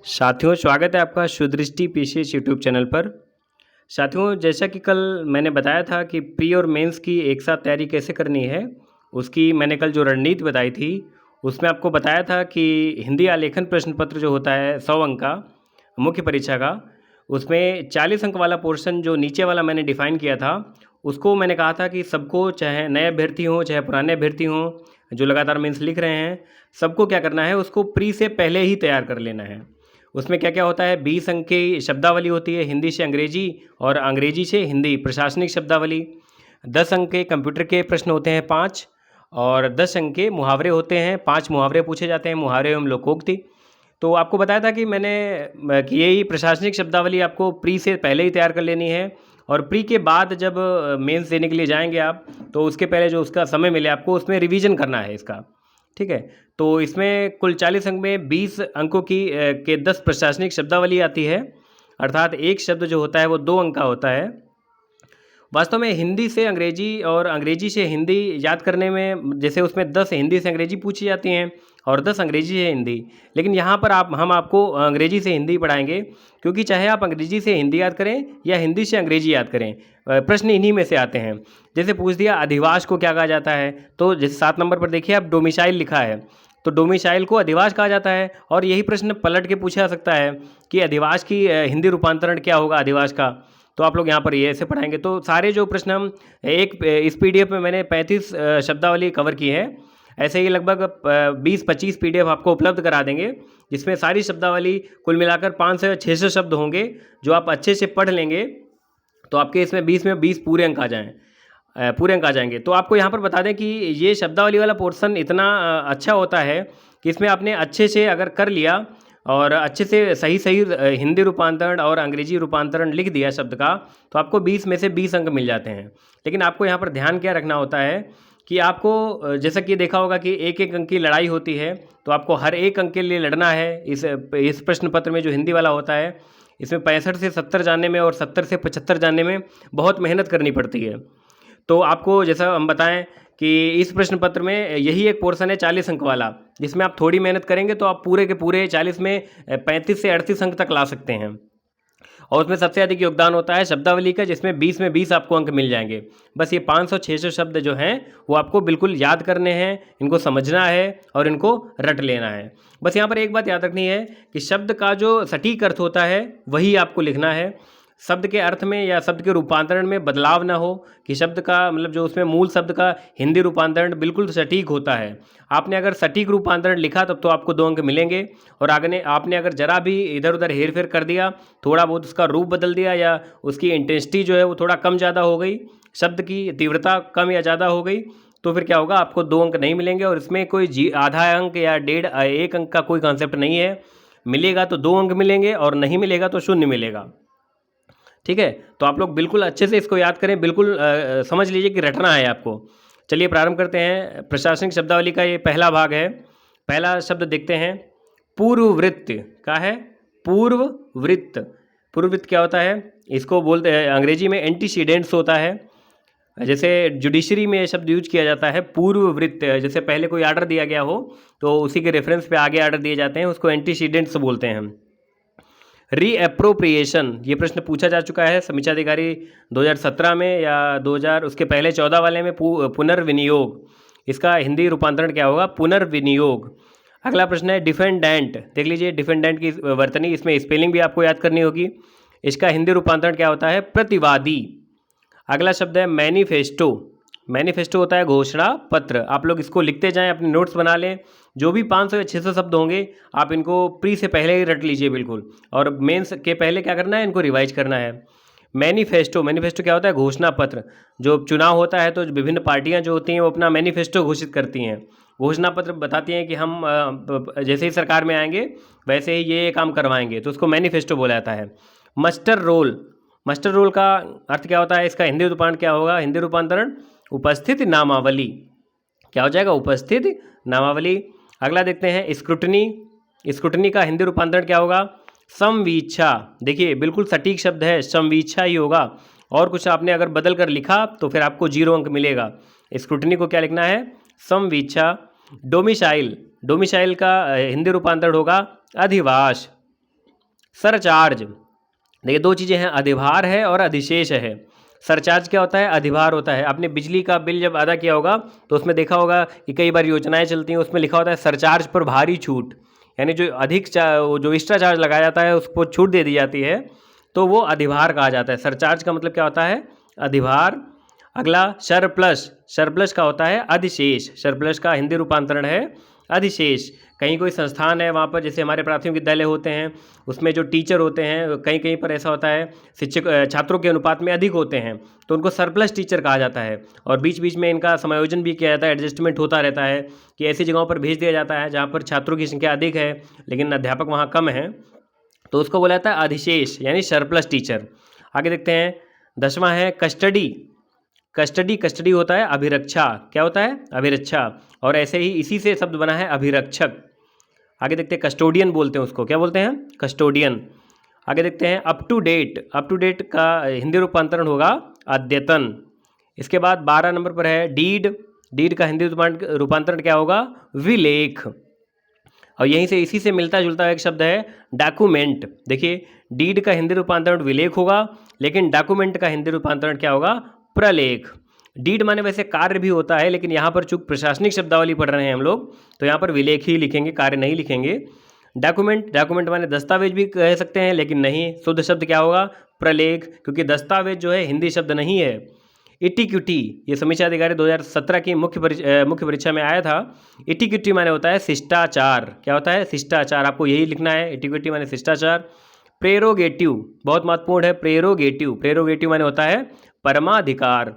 साथियों, स्वागत है आपका सुदृष्टि पीसीएस यूट्यूब चैनल पर। साथियों, जैसा कि कल मैंने बताया था कि प्री और मेंस की एक साथ तैयारी कैसे करनी है, उसकी मैंने कल जो रणनीति बताई थी, उसमें आपको बताया था कि हिंदी आलेखन प्रश्न पत्र जो होता है 100 अंक का मुख्य परीक्षा का, उसमें 40 अंक वाला पोर्शन जो नीचे वाला मैंने डिफ़ाइन किया था, उसको मैंने कहा था कि सबको, चाहे नए अभ्यर्थी हों, चाहे पुराने अभ्यर्थी हों, जो लगातार मेंस लिख रहे हैं, सबको क्या करना है, उसको प्री से पहले ही तैयार कर लेना है। उसमें क्या-क्या होता है, 20 अंक की शब्दावली होती है हिंदी से अंग्रेजी और अंग्रेजी से हिंदी प्रशासनिक शब्दावली। 10 अंक के कंप्यूटर के प्रश्न होते हैं 5 और 10 अंक के मुहावरे होते हैं, 5 मुहावरे पूछे जाते हैं, मुहावरे एवं लोकोक्ति। तो आपको बताया था कि मैंने कि यही प्रशासनिक शब्दावली आपको प्री से पहले ही तैयार कर लेनी है और प्री के बाद जब मेंस देने के लिए जाएँगे आप, तो उसके पहले जो उसका समय मिले आपको, उसमें रिवीजन करना है इसका। ठीक है? तो इसमें कुल 40 अंक में 20 अंकों की के 10 प्रशासनिक शब्दावली आती है, अर्थात एक शब्द जो होता है वो 2 अंक का होता है। वास्तव में हिंदी से अंग्रेजी और अंग्रेजी से हिंदी याद करने में, जैसे उसमें 10 हिंदी से अंग्रेजी पूछी जाती हैं और 10 अंग्रेजी से हिंदी, लेकिन यहाँ पर हम आपको अंग्रेजी से हिंदी पढ़ाएंगे, क्योंकि चाहे आप अंग्रेजी से हिंदी याद करें या हिंदी से अंग्रेजी याद करें, प्रश्न इन्हीं में से आते हैं। जैसे पूछ दिया अधिवास को क्या कहा जाता है, तो जैसे 7 नंबर पर देखिए आप डोमिसाइल लिखा है, तो डोमिसाइल को अधिवास कहा जाता है और यही प्रश्न पलट के पूछा जा सकता है कि अधिवास की हिंदी रूपांतरण क्या होगा अधिवास का। तो आप लोग यहाँ पर ये ऐसे पढ़ाएंगे। तो सारे जो प्रश्न हम इस पीडीएफ में मैंने 35 शब्दावली कवर की है, ऐसे ही लगभग 20-25 पीडीएफ आपको उपलब्ध करा देंगे, जिसमें सारी शब्दावली कुल मिलाकर 500 या 600 शब्द होंगे, जो आप अच्छे से पढ़ लेंगे तो आपके इसमें 20 में 20 पूरे अंक आ पूरे अंक आ जाएंगे। तो आपको यहाँ पर बता दें कि ये शब्दावली वाला पोर्शन इतना अच्छा होता है कि इसमें आपने अच्छे से अगर कर लिया और अच्छे से सही सही हिंदी रूपांतरण और अंग्रेजी रूपांतरण लिख दिया शब्द का, तो आपको 20 में से 20 अंक मिल जाते हैं। लेकिन आपको यहाँ पर ध्यान क्या रखना होता है कि आपको जैसा कि देखा होगा कि एक एक अंक की लड़ाई होती है, तो आपको हर एक अंक के लिए लड़ना है। इस प्रश्न पत्र में जो हिंदी वाला होता है, इसमें 65 से 70 जानने में और 70 से 75 जानने में बहुत मेहनत करनी पड़ती है। तो आपको जैसा हम बताएं कि इस प्रश्न पत्र में यही एक पोर्शन है 40 अंक वाला, जिसमें आप थोड़ी मेहनत करेंगे तो आप पूरे के पूरे 40 में 35 से 38 अंक तक ला सकते हैं। और उसमें सबसे अधिक योगदान होता है शब्दावली का, जिसमें 20 में 20 आपको अंक मिल जाएंगे। बस ये 500-600 शब्द जो हैं वो आपको बिल्कुल याद करने हैं, इनको समझना है और इनको रट लेना है। बस यहाँ पर एक बात याद रखनी है कि शब्द का जो सटीक अर्थ होता है वही आपको लिखना है। शब्द के अर्थ में या शब्द के रूपांतरण में बदलाव ना हो, कि शब्द का मतलब जो उसमें मूल शब्द का हिंदी रूपांतरण बिल्कुल सटीक होता है। आपने अगर सटीक रूपांतरण लिखा तब तो आपको 2 अंक मिलेंगे, और आगे आपने अगर जरा भी इधर उधर हेर फेर कर दिया, थोड़ा बहुत उसका रूप बदल दिया या उसकी इंटेंसिटी जो है वो थोड़ा कम ज़्यादा हो गई, शब्द की तीव्रता कम या ज़्यादा हो गई, तो फिर क्या होगा, आपको 2 अंक नहीं मिलेंगे। और इसमें कोई आधा अंक या 1.5 अंक का कोई कॉन्सेप्ट नहीं है। मिलेगा तो 2 अंक मिलेंगे और नहीं मिलेगा तो 0 मिलेगा। ठीक है? तो आप लोग बिल्कुल अच्छे से इसको याद करें, बिल्कुल समझ लीजिए कि रटना है आपको। चलिए प्रारंभ करते हैं। प्रशासनिक शब्दावली का ये पहला भाग है। पहला शब्द देखते हैं, पूर्ववृत्त का है। पूर्ववृत्त, पूर्ववृत्त क्या होता है? इसको बोलते हैं अंग्रेजी में एंटीसीडेंट्स होता है। जैसे जुडिशरी में ये शब्द यूज किया जाता है पूर्ववृत्त, जैसे पहले कोई आर्डर दिया गया हो तो उसी के रेफरेंस पे आगे आर्डर दिए जाते हैं, उसको एंटीसीडेंट्स बोलते हैं हम। रीएप्रोप्रिएशन, ये प्रश्न पूछा जा चुका है समीक्षा अधिकारी 2017 में या 2000 उसके पहले 14 वाले में। पुनर्विनियोग, इसका हिंदी रूपांतरण क्या होगा? पुनर्विनियोग। अगला प्रश्न है डिफेंडेंट, देख लीजिए डिफेंडेंट की वर्तनी, इसमें स्पेलिंग भी आपको याद करनी होगी। इसका हिंदी रूपांतरण क्या होता है? प्रतिवादी। अगला शब्द है मैनिफेस्टो। मैनिफेस्टो होता है घोषणा पत्र। आप लोग इसको लिखते जाएं, अपने नोट्स बना लें। जो भी 500 या 600 शब्द होंगे आप इनको प्री से पहले ही रट लीजिए बिल्कुल, और मेंस के पहले क्या करना है, इनको रिवाइज करना है। मैनिफेस्टो, मैनिफेस्टो क्या होता है? घोषणा पत्र। जो चुनाव होता है तो विभिन्न पार्टियां जो होती हैं वो अपना मैनिफेस्टो घोषित करती हैं। घोषणा पत्र बताती हैं कि हम जैसे ही सरकार में आएंगे वैसे ही ये काम करवाएंगे, तो उसको मैनिफेस्टो बोला जाता है। मस्टर रोल, मस्टर रोल का अर्थ क्या होता है? इसका हिंदी रूपांतरण क्या होगा? हिंदी रूपांतरण उपस्थित नामावली। क्या हो जाएगा? उपस्थित नामावली। अगला देखते हैं स्क्रूटनी। स्क्रूटनी का हिंदी रूपांतरण क्या होगा? संवीक्षा। देखिए बिल्कुल सटीक शब्द है, संवीक्षा ही होगा, और कुछ आपने अगर बदल कर लिखा तो फिर आपको 0 अंक मिलेगा। स्क्रूटनी को क्या लिखना है? संवीक्षा। डोमिसाइल, डोमिसाइल का हिंदी रूपांतरण होगा अधिवास। सरचार्ज, देखिए दो चीज़ें हैं, अधिभार है और अधिशेष है। सरचार्ज क्या होता है? अधिभार होता है। आपने बिजली का बिल जब अदा किया होगा तो उसमें देखा होगा कि कई बार योजनाएं चलती हैं, उसमें लिखा होता है सरचार्ज पर भारी छूट, यानी जो अधिक जो एक्स्ट्रा चार्ज लगाया जाता है उसको छूट दे दी जाती है, तो वो अधिभार कहा जाता है। सरचार्ज का मतलब क्या होता है? अधिभार। अगला सरप्लस, सरप्लस का होता है अधिशेष, सरप्लस का हिंदी रूपांतरण है अधिशेष। कहीं कोई संस्थान है वहाँ पर, जैसे हमारे प्राथमिक विद्यालय होते हैं, उसमें जो टीचर होते हैं कहीं कहीं पर ऐसा होता है शिक्षक छात्रों के अनुपात में अधिक होते हैं, तो उनको सरप्लस टीचर कहा जाता है। और बीच बीच में इनका समायोजन भी किया जाता है, एडजस्टमेंट होता रहता है कि ऐसी जगहों पर भेज दिया जाता है जहाँ पर छात्रों की संख्या अधिक है लेकिन अध्यापक वहाँ कम है, तो उसको बोला जाता है अधिशेष यानी सरप्लस टीचर। आगे देखते हैं, 10वां है कस्टडी। कस्टडी, कस्टडी होता है अभिरक्षा। क्या होता है? अभिरक्षा। और ऐसे ही इसी से शब्द बना है अभिरक्षक। आगे देखते हैं, कस्टोडियन बोलते हैं उसको, क्या बोलते हैं? कस्टोडियन। आगे देखते हैं up to date, up to date का हिंदी रूपांतरण होगा अद्यतन। इसके बाद 12 नंबर पर है डीड, डीड का हिंदी रूपांतरण क्या होगा? विलेख। और यहीं से इसी से मिलता जुलता एक शब्द है डॉक्यूमेंट। देखिए डीड का हिंदी रूपांतरण विलेख होगा, लेकिन डॉक्यूमेंट का हिंदी रूपांतरण क्या होगा? प्रलेख। डीड माने वैसे कार्य भी होता है, लेकिन यहाँ पर चूंकि प्रशासनिक शब्दावली पढ़ रहे हैं हम लोग, तो यहाँ पर विलेख ही लिखेंगे, कार्य नहीं लिखेंगे। डॉक्यूमेंट, डॉक्यूमेंट माने दस्तावेज भी कह सकते हैं, लेकिन नहीं, शुद्ध शब्द क्या होगा? प्रलेख, क्योंकि दस्तावेज जो है हिंदी शब्द नहीं है। इटिक्विटी, ये समीक्षा अधिकारी 2017 की मुख्य परीक्षा में आया था। इटिक्विटी माने होता है शिष्टाचार। क्या होता है? शिष्टाचार। आपको यही लिखना है, इटिक्विटी माने शिष्टाचार। प्रेरोगेटिव, बहुत महत्वपूर्ण है, प्रेरोगेटिव, प्रेरोगेटिव माने होता है परमाधिकार।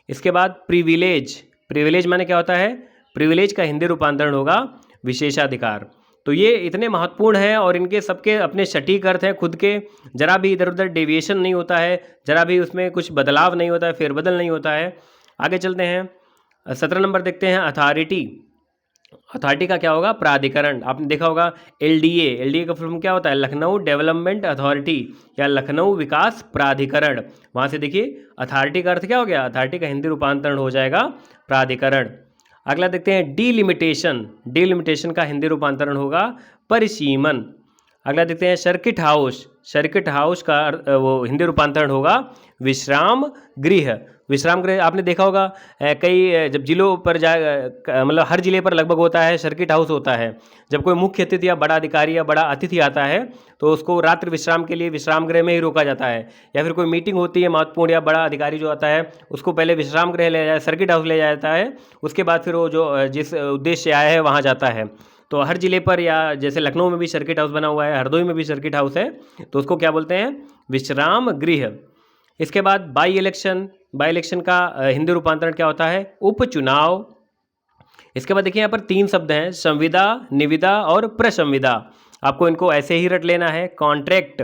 इसके बाद प्रिविलेज, प्रिविलेज माने क्या होता है? प्रिविलेज का हिंदी रूपांतरण होगा विशेषाधिकार। तो ये इतने महत्वपूर्ण हैं और इनके सबके अपने सटीक अर्थ हैं खुद के, जरा भी इधर उधर डेविएशन नहीं होता है, जरा भी उसमें कुछ बदलाव नहीं होता है, फेरबदल नहीं होता है। आगे चलते हैं, 17 नंबर देखते हैं अथॉरिटी। अथॉरिटी का क्या होगा? प्राधिकरण। आपने देखा होगा एलडीए, एलडीए का फुल फॉर्म क्या होता है? लखनऊ डेवलपमेंट अथॉरिटी या लखनऊ विकास प्राधिकरण। वहाँ से देखिए अथॉरिटी का अर्थ क्या हो गया? अथॉरिटी का हिंदी रूपांतरण हो जाएगा प्राधिकरण। अगला देखते हैं डीलिमिटेशन, डीलिमिटेशन का हिंदी रूपांतरण होगा परिसीमन। अगला देखते हैं सर्किट हाउस, सर्किट हाउस का वो हिंदी रूपांतरण होगा विश्राम गृह। विश्राम गृह आपने देखा होगा कई जब जिलों पर मतलब हर जिले पर लगभग होता है सर्किट हाउस होता है। जब कोई मुख्य अतिथि या बड़ा अधिकारी या बड़ा अतिथि आता है तो उसको रात्रि विश्राम के लिए विश्राम गृह में ही रोका जाता है, या फिर कोई मीटिंग होती है महत्वपूर्ण या बड़ा अधिकारी जो आता है उसको पहले विश्राम गृह ले जाए, सर्किट हाउस ले जाता है, उसके बाद फिर वो जो जिस उद्देश्य से आया है वहाँ जाता है। तो हर जिले पर, या जैसे लखनऊ में भी सर्किट हाउस बना हुआ है, हरदोई में भी सर्किट हाउस है, तो उसको क्या बोलते हैं? विश्राम गृह। इसके बाद बाई इलेक्शन, बाई इलेक्शन का हिंदी रूपांतरण क्या होता है? उपचुनाव। इसके बाद देखिए यहाँ पर 3 शब्द हैं, संविदा, निविदा और प्रसंविदा। आपको इनको ऐसे ही रट लेना है। कॉन्ट्रैक्ट,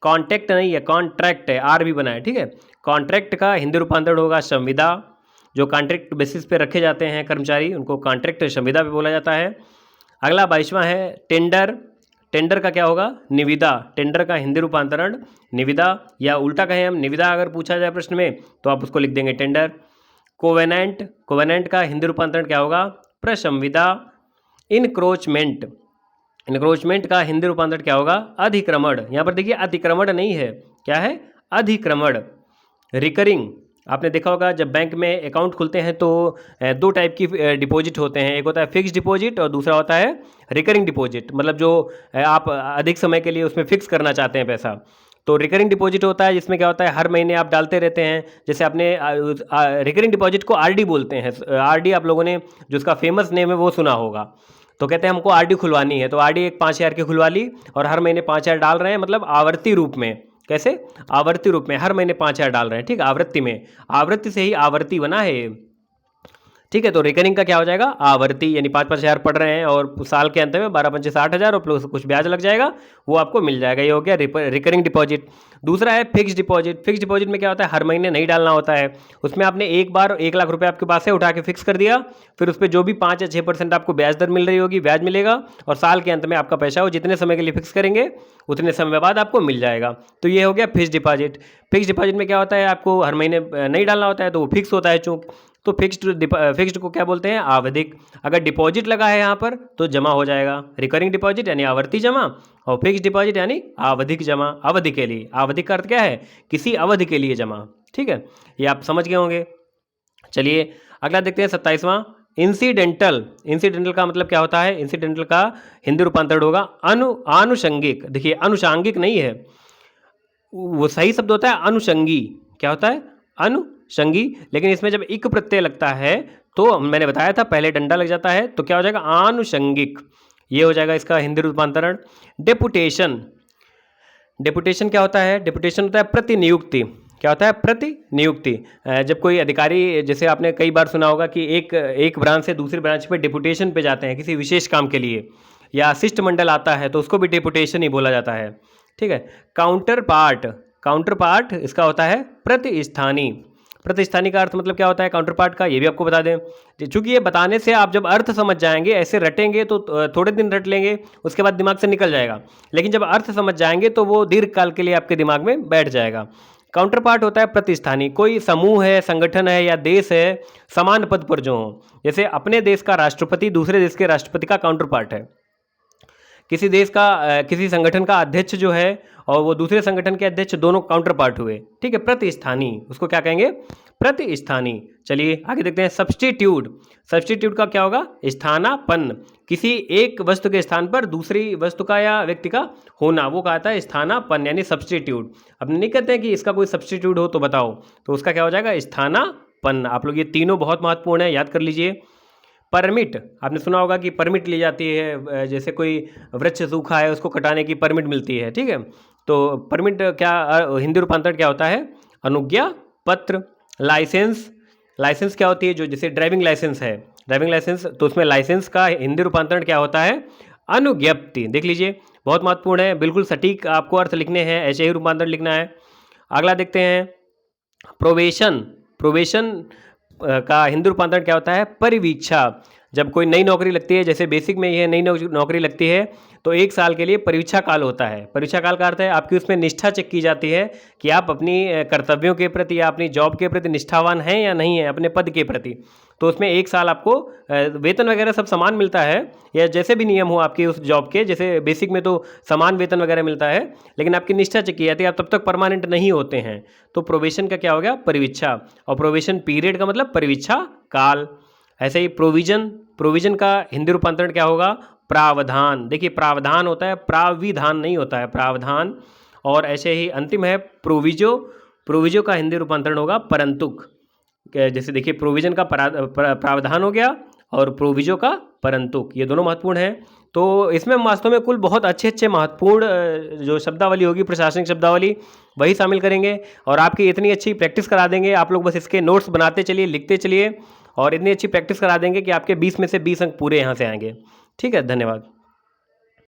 कॉन्ट्रैक्ट नहीं है, कॉन्ट्रैक्ट है, आर भी बना है, ठीक है। कॉन्ट्रैक्ट का हिंदी रूपांतरण होगा संविदा। जो कॉन्ट्रैक्ट बेसिस पे रखे जाते हैं कर्मचारी, उनको कॉन्ट्रैक्ट संविदा भी बोला जाता है। अगला 22वां है टेंडर, टेंडर का क्या होगा? निविदा। टेंडर का हिंदी रूपांतरण निविदा, या उल्टा कहें हम निविदा अगर पूछा जाए प्रश्न में तो आप उसको लिख देंगे टेंडर। कोवेनेंट, कोवेनेंट का हिंदी रूपांतरण क्या होगा? प्रसंविदा। इनक्रोचमेंट, इनक्रोचमेंट का हिंदी रूपांतरण क्या होगा? अधिक्रमण। यहाँ पर देखिए अतिक्रमण नहीं है, क्या है? अधिक्रमण। रिकरिंग, आपने देखा होगा जब बैंक में अकाउंट खुलते हैं तो 2 टाइप की डिपॉजिट होते हैं, एक होता है फिक्स डिपॉजिट और दूसरा होता है रिकरिंग डिपॉजिट, मतलब जो आप अधिक समय के लिए उसमें फिक्स करना चाहते हैं पैसा। तो रिकरिंग डिपॉजिट होता है जिसमें क्या होता है हर महीने आप डालते रहते हैं। जैसे आपने रिकरिंग डिपॉजिट को आरडी बोलते हैं। आरडी आप लोगों ने जो उसका फेमस नेम है वो सुना होगा। तो कहते हैं हमको आरडी खुलवानी है, तो आरडी एक 5,000 की खुलवा ली और हर महीने 5,000 डाल रहे हैं, मतलब आवर्ती रूप में। कैसे? आवर्ती रूप में, हर महीने 5,000 डाल रहे हैं, ठीक, आवृत्ति में। आवृत्ति से ही आवर्ती बना है, ठीक है। तो रिकरिंग का क्या हो जाएगा? आवर्ती, यानी 5-5 हज़ार पढ़ रहे हैं और साल के अंत में 12-5 60,000 और प्लस कुछ ब्याज लग जाएगा, वो आपको मिल जाएगा। ये हो गया रिकरिंग डिपॉजिट। दूसरा है फिक्स डिपॉजिट। फिक्स डिपॉजिट में क्या होता है? हर महीने नहीं डालना होता है, उसमें आपने एक बार 1 लाख रुपये आपके पास है उठा के फिक्स कर दिया, फिर उस पर जो भी 5 या 6% आपको ब्याज दर मिल रही होगी, ब्याज मिलेगा, और साल के अंत में आपका पैसा वो जितने समय के लिए फिक्स करेंगे उतने समय बाद आपको मिल जाएगा। तो ये हो गया फिक्स डिपॉजिट। फिक्स डिपॉजिट में क्या होता है? आपको हर महीने नहीं डालना होता है, तो वो फिक्स होता है चूँकि, तो फिक्स्ड को क्या बोलते हैं? आवधिक। अगर डिपॉजिट लगा है यहाँ पर तो जमा हो जाएगा। रिकरिंग डिपॉजिट यानी आवर्ती जमा, और फिक्स्ड डिपॉजिट यानी आवधिक जमा, अवधि के लिए। आवधिक का अर्थ क्या है? किसी अवधि के लिए जमा। ठीक है, ये आप समझ गए होंगे। चलिए अगला देखते हैं 27वां, इंसिडेंटल। इंसिडेंटल का मतलब क्या होता है? इंसिडेंटल का हिंदी रूपांतरण होगा आनुषंगिक। देखिए अनुषांगिक नहीं है, वो सही शब्द होता है अनुषंगी। क्या होता है? अनुषंगी। लेकिन इसमें जब इक प्रत्यय लगता है तो मैंने बताया था पहले डंडा लग जाता है, तो क्या हो जाएगा? आनुषंगिक। ये हो जाएगा इसका हिंदी रूपांतरण। डेपुटेशन। डेपुटेशन क्या होता है? डेपुटेशन होता है प्रतिनियुक्ति। क्या होता है? प्रतिनियुक्ति। जब कोई अधिकारी, जैसे आपने कई बार सुना होगा कि एक ब्रांच से दूसरी ब्रांच पे डेपुटेशन पे जाते हैं किसी विशेष काम के लिए, या शिष्टमंडल आता है तो उसको भी डेपुटेशन ही बोला जाता है। ठीक है। Counter part. काउंटर पार्ट इसका होता है प्रतिस्थानी। प्रतिस्थानी का अर्थ मतलब क्या होता है काउंटर पार्ट का, ये भी आपको बता दें। चूंकि ये बताने से आप जब अर्थ समझ जाएंगे, ऐसे रटेंगे तो थोड़े दिन रट लेंगे, उसके बाद दिमाग से निकल जाएगा, लेकिन जब अर्थ समझ जाएंगे तो वो दीर्घ काल के लिए आपके दिमाग में बैठ जाएगा। काउंटर पार्ट होता है प्रतिस्थानी। कोई समूह है, संगठन है या देश है समान पद पर जो हो, जैसे अपने देश का राष्ट्रपति दूसरे देश के राष्ट्रपति का काउंटर पार्ट है। किसी देश का किसी संगठन का अध्यक्ष जो है और वो दूसरे संगठन के अध्यक्ष, दोनों काउंटर पार्ट हुए। ठीक है, प्रतिस्थानी, उसको क्या कहेंगे? प्रतिस्थानी। चलिए आगे देखते हैं सब्स्टिट्यूट। सब्स्टिट्यूट का क्या होगा? स्थानापन्न। किसी एक वस्तु के स्थान पर दूसरी वस्तु का या व्यक्ति का होना, वो कहता है स्थानापन्न यानी सब्स्टिट्यूट। अब नहीं कहते हैं कि इसका कोई सब्स्टिट्यूट हो तो बताओ, तो उसका क्या हो जाएगा? स्थानापन्न। आप लोग ये तीनों बहुत महत्वपूर्ण है, याद कर लीजिए। परमिट, आपने सुना होगा कि परमिट ली जाती है, जैसे कोई वृक्ष सूखा है उसको कटाने की परमिट मिलती है। ठीक है, तो परमिट क्या हिंदी रूपांतरण क्या होता है? अनुज्ञा पत्र। लाइसेंस। लाइसेंस क्या होती है? जो जैसे ड्राइविंग लाइसेंस है, ड्राइविंग लाइसेंस, तो उसमें लाइसेंस का हिंदी रूपांतरण क्या होता है? अनुज्ञप्ति। देख लीजिए, बहुत महत्वपूर्ण है, बिल्कुल सटीक आपको अर्थ लिखने हैं, ऐसे ही रूपांतरण लिखना है। अगला देखते हैं प्रोबेशन। प्रोबेशन का हिंदी रूपांतरण क्या होता है? परिवीक्षा। जब कोई नई नौकरी लगती है, जैसे बेसिक में यह नई नौकरी लगती है तो 1 साल के लिए परीक्षा काल होता है। परीक्षा काल का अर्थ है आपकी उसमें निष्ठा चेक की जाती है कि आप अपनी कर्तव्यों के प्रति या अपनी जॉब के प्रति निष्ठावान हैं या नहीं है, अपने पद के प्रति। तो उसमें 1 साल आपको वेतन वगैरह सब समान मिलता है, या जैसे भी नियम हो आपके उस जॉब के, जैसे बेसिक में तो समान वेतन वगैरह मिलता है, लेकिन आपकी निष्ठा चेक की जाती है, आप तब तक परमानेंट नहीं होते हैं। तो प्रोबेशन का क्या हो गया? परिवीक्षा। और प्रोबेशन पीरियड का मतलब परिवीक्षा काल। ऐसे ही प्रोविजन। प्रोविजन का हिंदी रूपांतरण क्या होगा? प्रावधान। देखिए प्रावधान होता है, प्राविधान नहीं होता है, प्रावधान। और ऐसे ही अंतिम है प्रोविजो। प्रोविजो का हिंदी रूपांतरण होगा परंतुक। जैसे देखिए प्रोविजन का प्रावधान हो गया और प्रोविजो का परंतुक, ये दोनों महत्वपूर्ण हैं। तो इसमें वास्तव में कुल बहुत अच्छे महत्वपूर्ण जो शब्दावली होगी, प्रशासनिक शब्दावली, वही शामिल करेंगे और आपकी इतनी अच्छी प्रैक्टिस करा देंगे। आप लोग बस इसके नोट्स बनाते चलिए, लिखते चलिए, और इतनी अच्छी प्रैक्टिस करा देंगे कि आपके 20 में से 20 अंक पूरे यहाँ से आएंगे। ठीक है, धन्यवाद।